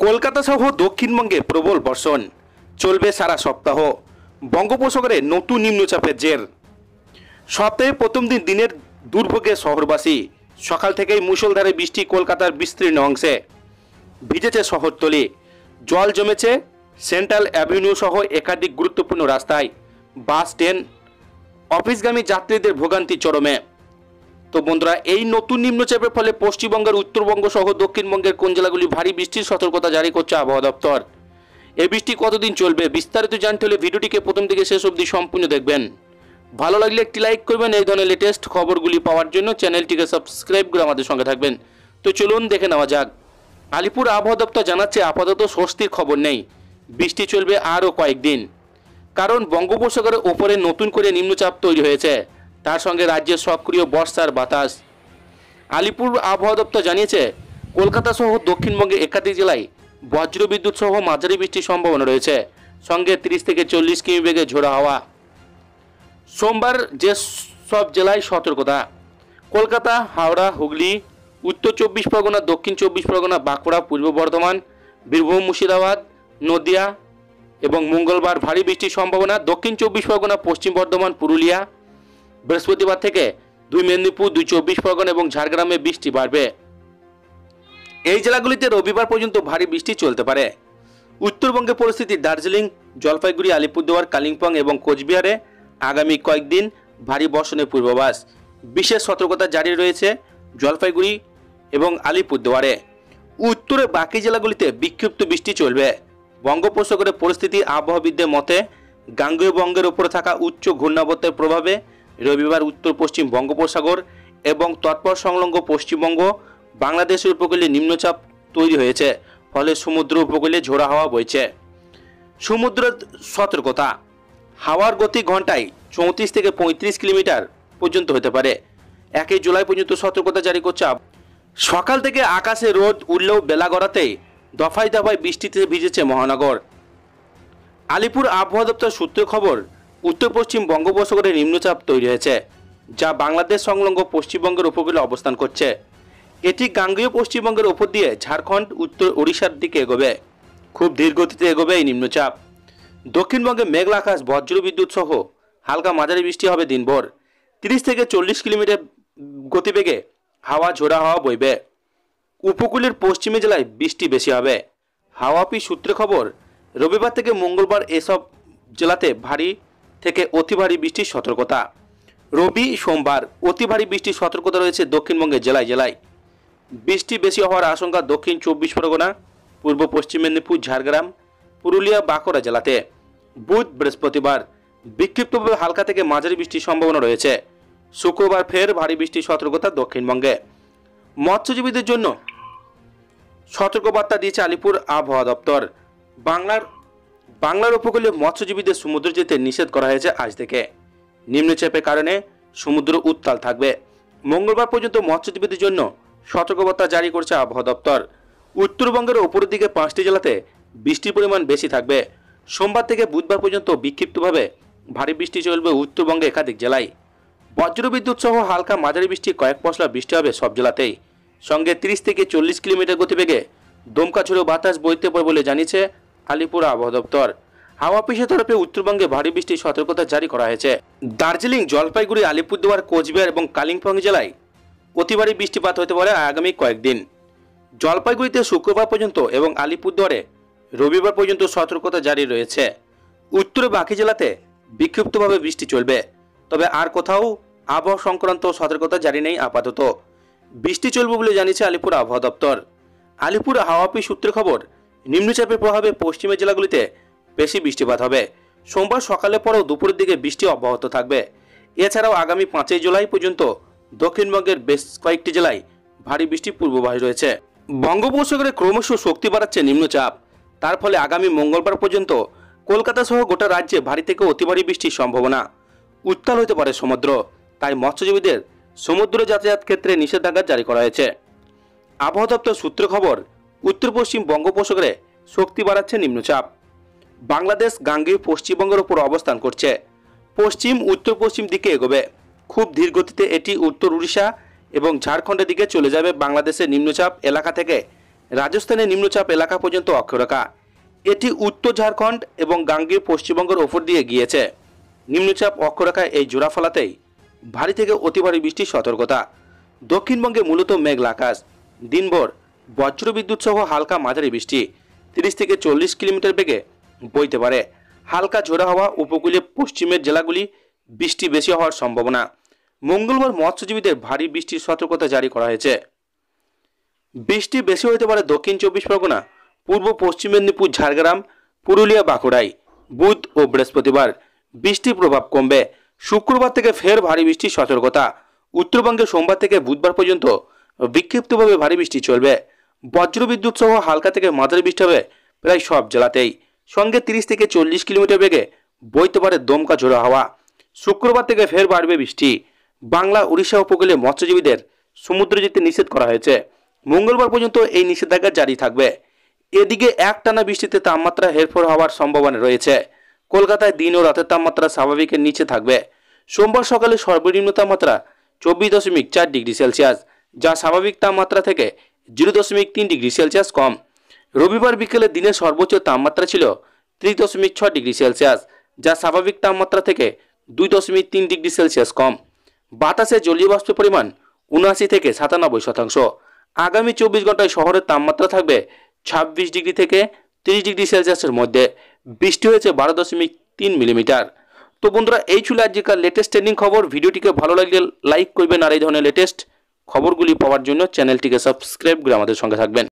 কলকাতা সহ দক্ষিণবঙ্গে প্রবল বর্ষণ চলবে সারা সপ্তাহ। বঙ্গোপসাগরে নতুন নিম্নচাপের জের। সপ্তাহে প্রথম দিনের দুর্ভোগে শহরবাসী। সকাল থেকেই মুষলধারে বৃষ্টি কলকাতার বিস্তীর্ণ অংশে। ভিজেছে শহরতলি, জল জমেছে সেন্ট্রাল অ্যাভিনিউ সহ একাধিক গুরুত্বপূর্ণ রাস্তায়। বাস, ট্রেন, অফিসগামী যাত্রীদের ভোগান্তি চরমে। তো বন্ধুরা, এই নতুন নিম্নচাপের ফলে পশ্চিমবঙ্গের উত্তরবঙ্গ সহ দক্ষিণবঙ্গের কোন জেলাগুলি ভারী বৃষ্টির সতর্কতা জারি করছে আবহাওয়া দপ্তর। এই বৃষ্টি কতদিন চলবে বিস্তারিত জানতে হলে ভিডিওটিকে প্রথম থেকে শেষ অবধি সম্পূর্ণ দেখবেন। ভালো লাগলে একটি লাইক করবেন। এই ধরনের লেটেস্ট খবরগুলি পাওয়ার জন্য চ্যানেলটিকে সাবস্ক্রাইব করে আমাদের সঙ্গে থাকবেন। তো চলুন দেখে নেওয়া যাক। আলিপুর আবহাওয়া দপ্তর জানাচ্ছে আপাতত স্বস্তির খবর নেই, বৃষ্টি চলবে আরও কয়েকদিন। কারণ বঙ্গোপসাগরের ওপরে নতুন করে নিম্নচাপ তৈরি হয়েছে, তার সঙ্গে রাজ্যে সক্রিয় বর্ষার বাতাস। আলিপুর আবহাওয়া দপ্তর জানিয়েছে কলকাতা সহ দক্ষিণবঙ্গে একাধিক জেলায় বজ্রবিদ্যুৎ সহ মাঝারি বৃষ্টির সম্ভাবনা রয়েছে, সঙ্গে 30 থেকে 40 কিমি বেগে ঝোড়ো হাওয়া। সোমবার যে সব জেলায় সতর্কতা: কলকাতা, হাওড়া, হুগলি, উত্তর 24 পরগনা, দক্ষিণ 24 পরগনা, বাঁকুড়া, পূর্ব বর্ধমান, বীরভূম, মুর্শিদাবাদ, নদিয়া এবং মঙ্গলবার ভারী বৃষ্টির সম্ভাবনা। দক্ষিণ 24 পরগনা, পশ্চিম বর্ধমান, পুরুলিয়া। বৃহস্পতিবার থেকে 2 মেদিনীপুর, 2 24 পরগনা এবং ঝাড়গ্রামে বৃষ্টি বাড়বে। এই জেলাগুলিতে রবিবার পর্যন্ত ভারী বৃষ্টি চলতে পারে। উত্তরবঙ্গে পরিস্থিতি: দার্জিলিং, জলপাইগুড়ি, আলিপুরদুয়ার, কালিম্পং এবং কোচবিহারে আগামী কয়েকদিন ভারী বর্ষণের পূর্বাভাস। বিশেষ সতর্কতা জারি রয়েছে জলপাইগুড়ি এবং আলিপুরদুয়ারে। উত্তরে বাকি জেলাগুলিতে বিক্ষিপ্ত বৃষ্টি চলবে। বঙ্গোপসাগরের পরিস্থিতি: আবহাওয়াবিদদের মতে গাঙ্গেয় বঙ্গের উপরে থাকা উচ্চ ঘূর্ণাবর্তের প্রভাবে রবিবার উত্তর পশ্চিম বঙ্গোপসাগর এবং তৎপর সংলগ্ন পশ্চিমবঙ্গ, বাংলাদেশের উপকূলে নিম্নচাপ তৈরি হয়েছে, ফলে সমুদ্র উপকূলে ঝোড়ো হাওয়া বইছে। সমুদ্রের সতর্কতা: হাওয়ার গতি ঘন্টায় 34 থেকে 35 কিলোমিটার পর্যন্ত হতে পারে। 1 জুলাই পর্যন্ত সতর্কতা জারি করছে। সকাল থেকে আকাশে রোদ উঠলেও বেলা গড়াতেই দফায় দফায় বৃষ্টিতে ভিজেছে মহানগর। আলিপুর আবহাওয়া দপ্তর সূত্রে খবর, উত্তর পশ্চিম বঙ্গোপসাগরে নিম্নচাপ তৈরি হয়েছে, যা বাংলাদেশ সংলগ্ন পশ্চিমবঙ্গের উপকূলে অবস্থান করছে। এটি গাঙ্গেয় পশ্চিমবঙ্গের ওপর দিয়ে ঝাড়খণ্ড, উত্তর ওড়িশার দিকে এগোবে। খুব ধীর গতিতে এগোবে এই নিম্নচাপ। দক্ষিণবঙ্গে মেঘলা আকাশ, বজ্রবিদ্যুৎ সহ হালকা মাঝারি বৃষ্টি হবে দিনভর। 30 থেকে 40 কিলোমিটার গতিবেগে হাওয়া, ঝোড়ো হাওয়া বইবে। উপকূলের পশ্চিমী জেলায় বৃষ্টি বেশি হবে। হাওয়া অফিস সূত্রে খবর, রবিবার থেকে মঙ্গলবার এসব জেলাতে ভারী থেকে অতি ভারী বৃষ্টির সতর্কতা। রবি, সোমবার অতি ভারী বৃষ্টির সতর্কতা রয়েছে দক্ষিণবঙ্গের জেলায় জেলায়। বৃষ্টি বেশি হওয়ার আশঙ্কা দক্ষিণ 24 পরগনা, পূর্ব পশ্চিম মেদিনীপুর, ঝাড়গ্রাম, পুরুলিয়া, বাঁকুড়া জেলাতে। বুধ, বৃহস্পতিবার বিক্ষিপ্তভাবে হালকা থেকে মাঝারি বৃষ্টির সম্ভাবনা রয়েছে। শুক্রবার ফের ভারী বৃষ্টির সতর্কতা দক্ষিণবঙ্গে। মৎস্যজীবীদের জন্য সতর্কবার্তা দিয়েছে আলিপুর আবহাওয়া দপ্তর। বাংলার উপকূলে মৎস্যজীবীদের সমুদ্র যেতে নিষেধ করা হয়েছে আজ থেকে। নিম্নচাপের কারণে সমুদ্র উত্তাল থাকবে। মঙ্গলবার পর্যন্ত মৎস্যজীবীদের জন্য সতর্কবার্তা জারি করছে আবহাওয়া দপ্তর। উত্তরবঙ্গের উপরের দিকে 5টি জেলাতে বৃষ্টির পরিমাণ বেশি থাকবে। সোমবার থেকে বুধবার পর্যন্ত বিক্ষিপ্তভাবে ভারী বৃষ্টি চলবে উত্তরবঙ্গে একাধিক জেলায়। বজ্রবিদ্যুৎ সহ হালকা মাঝারি বৃষ্টি, কয়েক পশলা বৃষ্টি হবে সব জেলাতেই। সঙ্গে 30 থেকে 40 কিলোমিটার গতিবেগে দমকা ঝোড়ো বাতাস বইতে পারে বলে জানিয়েছে আলিপুর আবহাওয়া দপ্তর। হাওয়া অফিসের তরফে উত্তরবঙ্গে ভারী বৃষ্টির সতর্কতা জারি করা হয়েছে। দার্জিলিং, জলপাইগুড়ি, আলিপুরদুয়ার, কোচবিহার এবং কালিম্পং জেলায় অতি ভারী বৃষ্টিপাত হতে পারে আগামী কয়েকদিন। জলপাইগুড়িতে শুক্রবার পর্যন্ত এবং আলিপুরদুয়ারে রবিবার পর্যন্ত সতর্কতা জারি রয়েছে। উত্তরে বাকি জেলাতে বিক্ষিপ্তভাবে বৃষ্টি চলবে, তবে আর কোথাও আবহাওয়া সংক্রান্ত সতর্কতা জারি নেই আপাতত। বৃষ্টি চলবে বলে জানিয়েছে আলিপুর আবহাওয়া দপ্তর। আলিপুর হাওয়া অফিস সূত্রে খবর, নিম্নচাপের প্রভাবে পশ্চিমের জেলাগুলিতে বেশি বৃষ্টিপাত হবে। সোমবার সকালের পরেও দুপুরের দিকে বৃষ্টি অব্যাহত থাকবে। এছাড়াও আগামী 5 জুলাই পর্যন্ত দক্ষিণবঙ্গের বেশ কয়েকটি জেলায় ভারী বৃষ্টির পূর্বাভাস রয়েছে। বঙ্গোপসাগরে ক্রমশ শক্তি বাড়াচ্ছে নিম্নচাপ। তার ফলে আগামী মঙ্গলবার পর্যন্ত কলকাতা সহ গোটা রাজ্যে ভারী থেকে অতি ভারী বৃষ্টির সম্ভাবনা। উত্তাল হতে পারে সমুদ্র, তাই মৎস্যজীবীদের সমুদ্র যাতায়াত ক্ষেত্রে নিষেধাজ্ঞা জারি করা হয়েছে। আবহাওয়া দপ্তর সূত্রে খবর, উত্তর পশ্চিম বঙ্গোপসাগরে শক্তি বাড়াচ্ছে নিম্নচাপ। বাংলাদেশ গাঙ্গেয় পশ্চিমবঙ্গের উপর অবস্থান করছে। পশ্চিম উত্তর পশ্চিম দিকে এগোবে। খুব ধীর গতিতে এটি উত্তর উড়িষ্যা এবং ঝাড়খণ্ডের দিকে চলে যাবে। বাংলাদেশের নিম্নচাপ এলাকা থেকে রাজস্থানের নিম্নচাপ এলাকা পর্যন্ত অক্ষরেখা। এটি উত্তর ঝাড়খণ্ড এবং গাঙ্গেয় পশ্চিমবঙ্গের ওপর দিয়ে গিয়েছে। নিম্নচাপ অক্ষরেখায় এই জোড়া ফলাতেই ভারী থেকে অতি ভারী বৃষ্টির সতর্কতা। দক্ষিণবঙ্গে মূলত মেঘলা আকাশ, দিনভর বজ্রবিদ্যুৎ সহ হালকা মাঝারি বৃষ্টি 30 থেকে 40 কিলোমিটার বেগে বইতে পারে। হালকা ঝোড়ো হাওয়া, উপকূলীয় পশ্চিমের জেলাগুলি বৃষ্টি বেশি হওয়ার সম্ভাবনা। মঙ্গলবার মৎস্যজীবীদের ভারী বৃষ্টির সতর্কতা জারি করা হয়েছে। বৃষ্টি বেশি হতে পারে দক্ষিণ 24 পরগনা, পূর্ব পশ্চিম মেদিনীপুর, ঝাড়গ্রাম, পুরুলিয়া, বাঁকুড়ায়। বুধ ও বৃহস্পতিবার বৃষ্টির প্রভাব কমবে। শুক্রবার থেকে ফের ভারী বৃষ্টির সতর্কতা। উত্তরবঙ্গে সোমবার থেকে বুধবার পর্যন্ত বিক্ষিপ্তভাবে ভারী বৃষ্টি চলবে। বজ্রবিদ্যুৎ সহ হালকা থেকে মাঝারি বৃষ্টি হবে প্রায় সব জেলাতেই। সঙ্গে 30 থেকে 40 কিলোমিটার বেগে বইতে পারে দমকা ঝোড়ো হাওয়া। শুক্রবার থেকে ফের বাড়বে বৃষ্টি। বাংলা উড়িষ্যা উপকূলে মৎস্যজীবীদের সমুদ্রে যেতে নিষেধ করা হয়েছে। মঙ্গলবার পর্যন্ত এই নিষেধাজ্ঞা জারি থাকবে। এদিকে একটানা বৃষ্টিতে তাপমাত্রা হেরফের হওয়ার সম্ভাবনা রয়েছে। কলকাতায় দিন ও রাতের তাপমাত্রা স্বাভাবিকের নিচে থাকবে। সোমবার সকালে সর্বনিম্ন তাপমাত্রা 24.4 ডিগ্রি সেলসিয়াস, যা স্বাভাবিক তাপমাত্রা থেকে 0.3 ডিগ্রি সেলসিয়াস কম। রবিবার বিকেলে দিনের সর্বোচ্চ তাপমাত্রা ছিল 30.6 ডিগ্রি সেলসিয়াস, যা স্বাভাবিক তাপমাত্রা থেকে 2.3 ডিগ্রি সেলসিয়াস কম। বাতাসে জলীয় বাষ্পের পরিমাণ 79 থেকে 97%। আগামী 24 ঘন্টায় শহরের তাপমাত্রা থাকবে 26 ডিগ্রি থেকে 30 ডিগ্রি সেলসিয়াসের মধ্যে। বৃষ্টি হয়েছে 12.3 মিলিমিটার। তো বন্ধুরা, এই ছিল আজকের লেটেস্ট ট্রেন্ডিং খবর। ভিডিওটিকে ভালো লাগলে লাইক করবেন, আর এই ধরনের লেটেস্ট খবরগুলি পাওয়ার জন্য চ্যানেলটিকে সাবস্ক্রাইব করে আমাদের সঙ্গে থাকবেন।